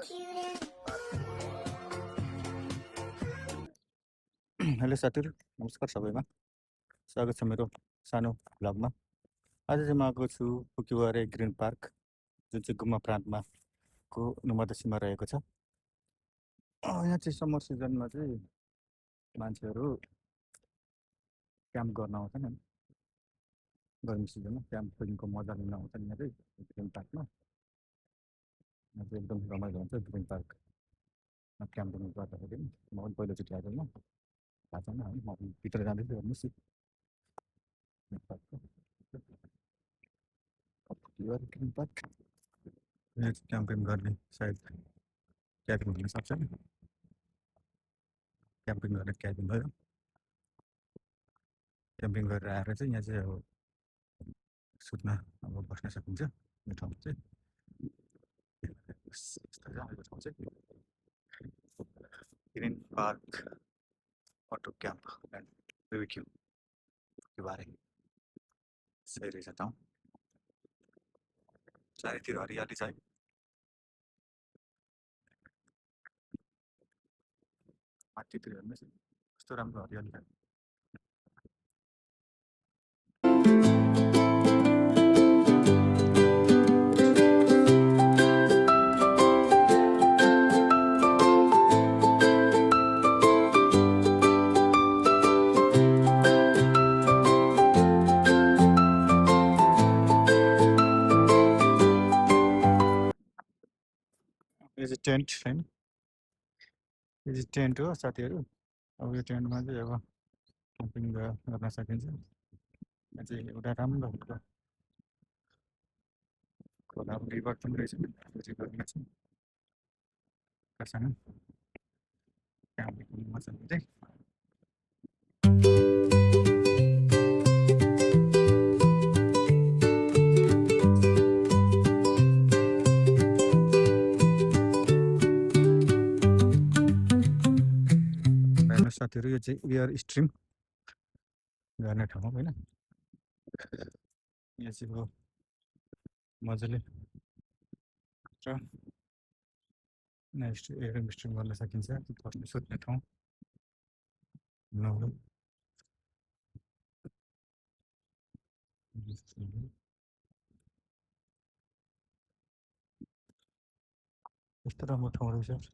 Hello साथीहरू, नमस्कार सबैमा। स्वागत छ मेरो सानो भ्लगमा। आज चाहिँ म आएको छु पुकिवारे ग्रिन पार्क, जुन चाहिँ गुम्मा प्रान्तमा को मधेसीमा रहेको छ। यहाँ चाहिँ समर सिजनमा चाहिँ मान्छेहरू क्याम्प गर्न आउँछन् हैन। गर्मी सिजनमा क्याम्पिङको मजा लिन आउँछन् यहाँ चाहिँ ग्रिन पार्कमा। यहाँ चाहिँ एकदम रमाइलो हुन्छ ग्रिन पार्कमा क्याम्पिङ गर्दाखेरि। म पनि पहिलोचोटि आएको होइन, थाहा छैन है। म भित्र जाँदैछु, हेर्नुहोस् ग्रिन पार्कको पुकिवारे ग्रिन पार्क। यहाँ चाहिँ क्याम्पिङ गर्ने सायद क्याबिन हुन सक्छ नि। क्याम्पिङ गर्ने क्याबिन भयो। क्याम्पिङ गरेर आएर चाहिँ यहाँ चाहिँ अब सुत्न अब बस्न सकिन्छ। यो ठाउँ चाहिँ यस्तो रमाइलो ठाउँ चाहिँ ग्रिन पार्क अटो क्याम्प एन्ड बेबिक्यू पुकिवारे। सही रहेछ ठाउँ, चारैतिर हरियाली छ है। माथितिर हेर्नुहोस् कस्तो राम्रो हरियाली छ। यो चाहिँ टेन्ट हैन, यो चाहिँ टेन्ट हो साथीहरू। अब यो टेन्टमा चाहिँ अब क्याम्पिङ गर्न सकिन्छ। यहाँ चाहिँ एउटा राम्रो खोला रिभर पनि रहेछ, रिभरमा चाहिँ कसँग क्याम्पिङ मजाले चाहिँ साथीहरू। यो चाहिँ एयर स्ट्रिम गर्ने ठाउँ होइन। यहाँ चाहिँ अब मजाले एयर स्ट्रिम गर्न सकिन्छ। बस्ने सुत्ने ठाउँ यस्तो राम्रो ठाउँ रहेछ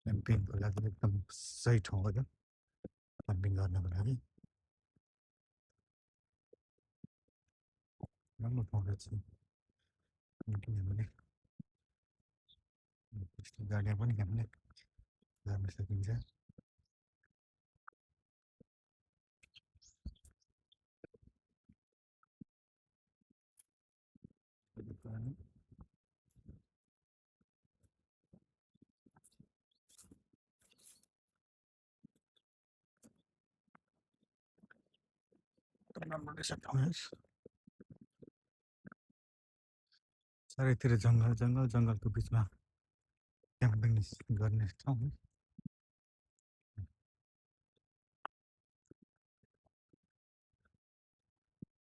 क्याम्पिङको लागि। एकदम सही ठाउँ हो यो क्याम्पिङ गर्नको लागि। राम्रो ठाउँ रहेछ किनभने त्यस्तो गाडीमा पनि हामीले जान सकिन्छ। राम्रो रहेछ ठाउँ। चारैतिर जङ्गलको बिचमा क्याम्पिङ गर्ने ठाउँ।